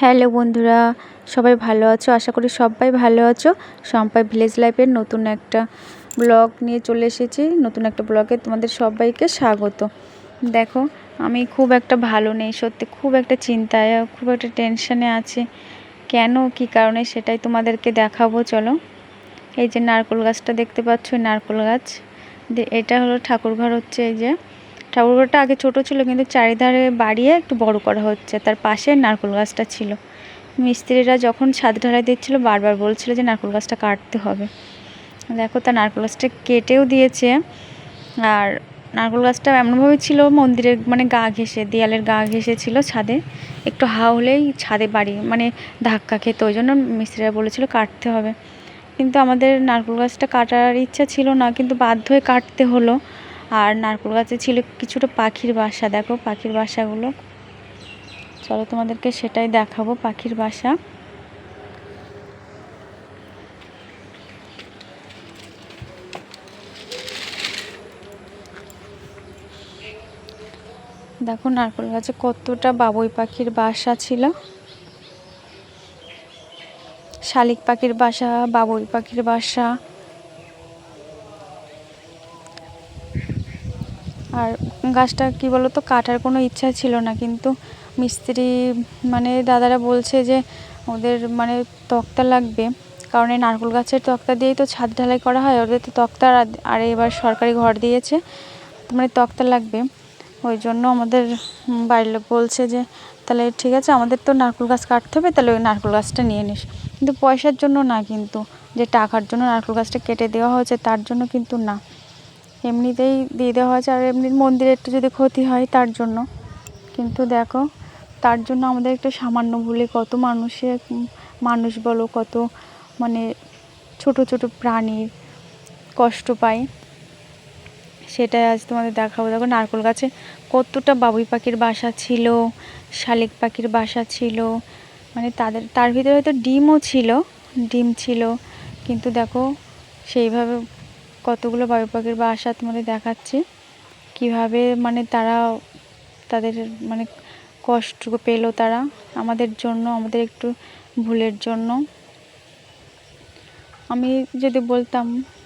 Hello বন্ধুরা, সবাই ভালো আছো? আশা করি সবাই ভালো আছো। শম্পাই ভিলেজ লাইফের নতুন একটা ব্লগ নিয়ে চলে এসেছি। নতুন একটা ব্লগে তোমাদের সবাইকে স্বাগত। দেখো, আমি খুব একটা ভালো নেই, সত্যি খুব একটা চিন্তায়, খুব একটা টেনশানে আছি। কেন, কী কারণে সেটাই তোমাদেরকে দেখাবো। চলো, এই যে নারকেল গাছটা দেখতে পাচ্ছ, নারকেল গাছ, এটা হলো ঠাকুরঘর। হচ্ছে এই যে ঠাকুরঘরটা আগে ছোট ছিল, কিন্তু চারিধারে বাড়িয়ে একটু বড় করা হচ্ছে। তার পাশে নারকেল গাছটা ছিল। মিস্ত্রিরা যখন ছাদ ঢালাই দিচ্ছিল বারবার বলছিল যে নারকেল গাছটা কাটতে হবে। দেখো, তার নারকেল গাছটা কেটেও দিয়েছে। আর নারকেল গাছটা এমনভাবে ছিল মন্দিরের গা ঘেঁষে, দেয়ালের গা ঘেঁষে ছিল ছাদে। একটু হাওয়া হলেই ছাদে বাড়ি ধাক্কা খেত। ওই জন্য মিস্ত্রিরা বলেছিল কাটতে হবে। কিন্তু আমাদের নারকেল গাছটা কাটার ইচ্ছা ছিল না, কিন্তু বাধ্য হয়ে কাটতে হলো। আর নারকেল গাছে ছিল কিছুটা পাখির বাসা। দেখো পাখির বাসাগুলো, চলো তোমাদেরকে সেটাই দেখাবো। পাখির বাসা, দেখো নারকেল গাছে কতটা বাবুই পাখির বাসা ছিল। শালিক পাখির বাসা, বাবুই পাখির বাসা। আর গাছটা কি বলতো, কাটার কোনো ইচ্ছা ছিল না, কিন্তু মিস্ত্রি দাদারা বলছে যে ওদের তক্তা লাগবে, কারণ এই নারকেল গাছের তক্তা দিয়েই তো ছাদ ঢালাই করা হয়। ওদের তো তক্তা, আর এবার সরকারি ঘর দিয়েছে, তক্তা লাগবে। ওই জন্য আমাদের বাড়ির লোক বলছে যে তাহলে ঠিক আছে, আমাদের তো নারকেল গাছ কাটতে হবে, তাহলে ওই নারকেল গাছটা নিয়ে নিস। কিন্তু পয়সার জন্য না, কিন্তু যে টাকার জন্য নারকেল গাছটা কেটে দেওয়া হয়েছে তার জন্য কিন্তু না, এমনিতেই দিয়ে দেওয়া হয়েছে। আর এমনি মন্দিরে একটু যদি ক্ষতি হয় তার জন্য। কিন্তু দেখো, তার জন্য আমাদের একটু সামান্য ভুলে কত মানুষ বলো, কত ছোট ছোট প্রাণীর কষ্ট পায়, সেটাই আজ তোমাদের দেখাবো। দেখো নারকেল গাছে কতটা বাবুই পাখির বাসা ছিল, শালিক পাখির বাসা ছিল, তার ভিতরে হয়তো ডিম ছিল। কিন্তু দেখো সেইভাবে কতগুলো বাবুই পাখির বাসা তোমাদের দেখাচ্ছি, কিভাবে তারা তাদের কষ্ট পেল তারা আমাদের জন্য, আমাদের একটু ভুলের জন্য। আমি যদি বলতাম,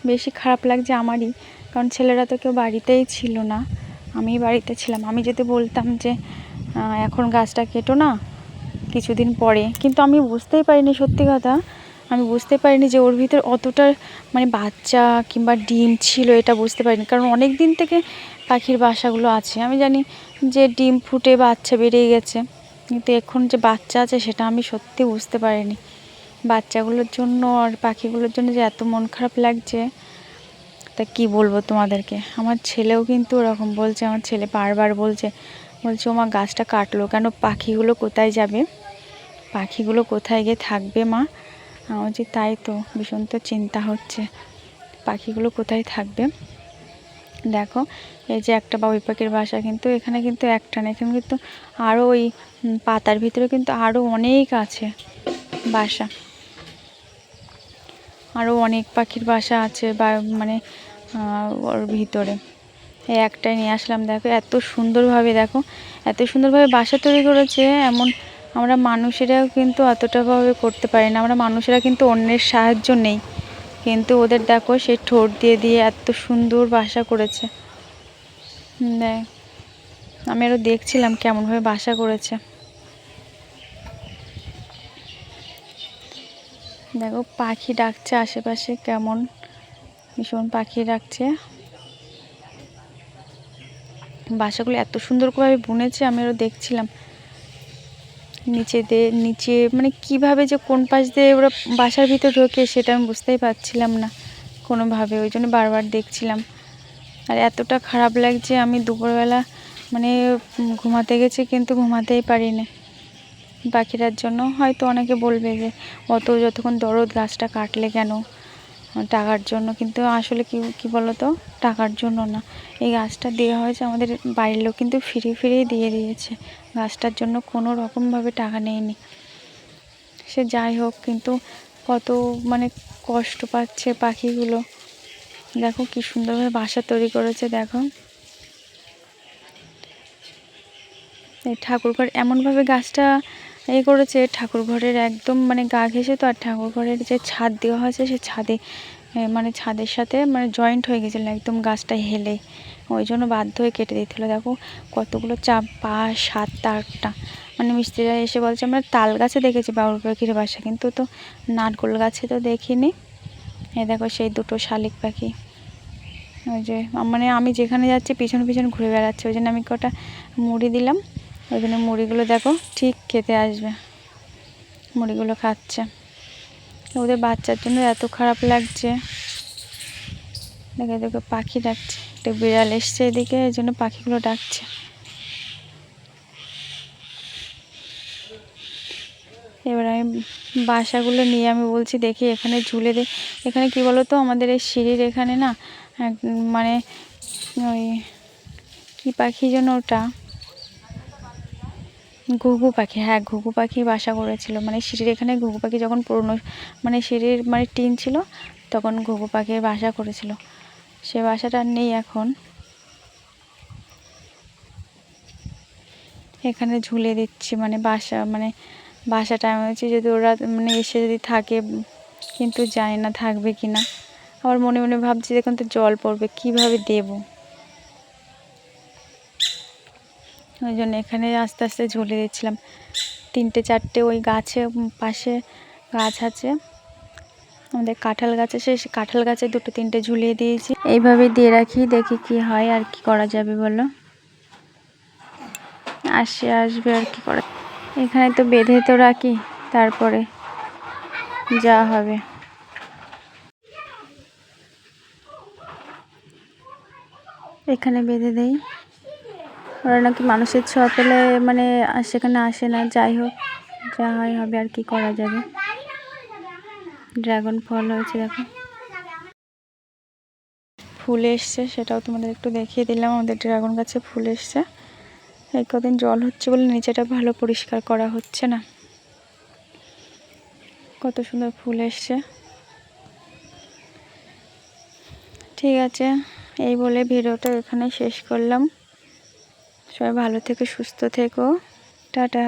বেশি খারাপ লাগছে আমারই, কারণ ছেলেরা তো কেউ বাড়িতেই ছিল না, আমি বাড়িতে ছিলাম। আমি যদি বলতাম যে এখন গাছটা কেটো না, কিছুদিন পরে, কিন্তু আমি বুঝতেই পারিনি, সত্যি কথা আমি বুঝতে পারিনি যে ওর ভিতর অতটা বাচ্চা কিংবা ডিম ছিল, এটা বুঝতে পারিনি। কারণ অনেক দিন থেকে পাখির বাসাগুলো আছে, আমি জানি যে ডিম ফুটে বাচ্চা বেরিয়ে গেছে, কিন্তু এখন যে বাচ্চা আছে সেটা আমি সত্যি বুঝতে পারিনি। বাচ্চাগুলোর জন্য আর পাখিগুলোর জন্য যে এত মন খারাপ লাগছে, তা কি বলবো তোমাদেরকে। আমার ছেলেও কিন্তু ওরকম বলছে, আমার ছেলে বারবার বলছে ও মা গাছটা কাটলো কেন, পাখিগুলো কোথায় যাবে, পাখিগুলো কোথায় গিয়ে থাকবে মা। আমার যে তাই তো, ভীষণ তো চিন্তা হচ্ছে পাখিগুলো কোথায় থাকবে। দেখো এই যে একটা বাবুই পাখির বাসা, কিন্তু এখানে কিন্তু একটা না, এখানে কিন্তু আরও ওই পাতার ভিতরে কিন্তু আরও অনেক আছে বাসা, আরও অনেক পাখির বাসা আছে বা ওর ভিতরে। এই একটাই নিয়ে আসলাম। দেখো এত সুন্দরভাবে, দেখো এত সুন্দরভাবে বাসা তৈরি করেছে। এমন আমরা মানুষেরাও কিন্তু অতটাভাবে করতে পারি না, আমরা মানুষেরা কিন্তু অন্যের সাহায্য নেই, কিন্তু ওদের দেখো সেই ঠোঁট দিয়ে দিয়ে এত সুন্দর বাসা করেছে। দেখ, আমি আরও দেখছিলাম কেমনভাবে বাসা করেছে। দেখো পাখি ডাকছে আশেপাশে, কেমন ভীষণ পাখি ডাকছে। বাসাগুলো এত সুন্দর করে বুনেছে, আমি আরও দেখছিলাম নিচে কিভাবে যে কোন পাশ দিয়ে ওরা বাসার ভিতর ঢোকে সেটা আমি বুঝতেই পারছিলাম না কোনোভাবে, ওই জন্য বারবার দেখছিলাম। আর এতটা খারাপ লাগছে, আমি দুপুরবেলা ঘুমাতে গেছি, কিন্তু ঘুমাতেই পারিনি পাখিটার জন্য। হয়তো অনেকে বলবে যে যতক্ষণ দরদ, গাছটা কাটলে কেন, টাকার জন্য, কিন্তু আসলে কি বলো তো, টাকার জন্য না। এই গাছটা দেওয়া হয়েছে, আমাদের বাড়ির লোক কিন্তু ফিরিয়ে দিয়ে দিয়েছে, গাছটার জন্য কোনো রকমভাবে টাকা নেয়নি। সে যাই হোক, কিন্তু কত কষ্ট পাচ্ছে পাখিগুলো। দেখো কি সুন্দরভাবে বাসা তৈরি করেছে। দেখো এই ঠাকুরঘর এমনভাবে গাছটা এই করেছে ঠাকুর ঘরের একদম মানে গা ঘেঁষে তো, আর ঠাকুর ঘরের যে ছাদ দেওয়া হয়েছে সে ছাদে মানে ছাদের সাথে মানে জয়েন্ট হয়ে গেছিলো একদম গাছটা হেলে, ওই জন্য বাধ্য হয়ে কেটে দিতে হলো। দেখো কতগুলো চাপ, 5, 7, 8টা। মানে মিস্ত্রিরা এসে বলছে আমরা তাল গাছে দেখেছি বাবুই পাখির বাসা, কিন্তু তো নারকেল গাছে তো দেখিনি। এই দেখো সেই দুটো শালিক পাখি, ওই যে মানে আমি যেখানে যাচ্ছি পিছন পিছন ঘুরে বেড়াচ্ছে, ওই জন্য আমি কটা মুড়ি দিলাম, ওই জন্য মুড়িগুলো দেখো ঠিক খেতে আসবে, মুড়িগুলো খাচ্ছে। ওদের বাচ্চার জন্য এত খারাপ লাগছে। দেখে দেখো পাখি ডাকছে, একটা বিড়াল এসছে এদিকে, এই জন্য পাখিগুলো ডাকছে। এবার আমি বাসাগুলো নিয়ে আমি বলছি দেখি এখানে ঝুলে দে। এখানে কি বলো তো, আমাদের এই সিঁড়ির এখানে না মানে ওই কি পাখি যেন ওটা, ঘুঘু পাখি, হ্যাঁ ঘুঘু পাখি বাসা করেছিল। মানে সিঁড়ির এখানে ঘুঘু পাখি যখন পুরনো মানে সিঁড়ির মানে টিন ছিল তখন ঘুঘু পাখির বাসা করেছিল, সে বাসাটা নেই এখন। এখানে ঝুলে দিচ্ছি মানে বাসাটা আমি হচ্ছে যদি ওরা মানে এসে যদি থাকে, কিন্তু জানি না থাকবে কি না। আবার মনে মনে ভাবছি দেখুন তো জল পড়বে কীভাবে দেব, ওই জন্য এখানে আস্তে আস্তে ঝুলে দিচ্ছিলাম। 3টে 4টে ওই গাছে পাশে গাছ আছে আমাদের, কাঁঠাল গাছে, সেই কাঁঠাল গাছে 2টো 3টে ঝুলিয়ে দিয়েছি। এইভাবে দিয়ে রাখি, দেখি কি হয়, আর কি করা যাবে বলো। আসবে আর কি করা। এখানে তো বেঁধে তো রাখি, তারপরে যা হবে। এখানে বেঁধে দেই, ওরা নাকি মানুষের ছোঁয়া পেলে মানে সেখানে আসে না। যাই হোক, যা হয় হবে, আর কি করা যাবে। ড্রাগন ফল হয়েছে দেখো, ফুল এসছে, সেটাও তোমাদের একটু দেখিয়ে দিলাম। আমাদের ড্রাগন গাছে ফুল এসছে। এই কদিন জল হচ্ছে বলে নিচেটা ভালো পরিষ্কার করা হচ্ছে না। কত সুন্দর ফুল এসছে। ঠিক আছে, এই বলে ভিডিওটা এখানে শেষ করলাম। সবাই ভালো থেকো, সুস্থ থেকো, টাটা।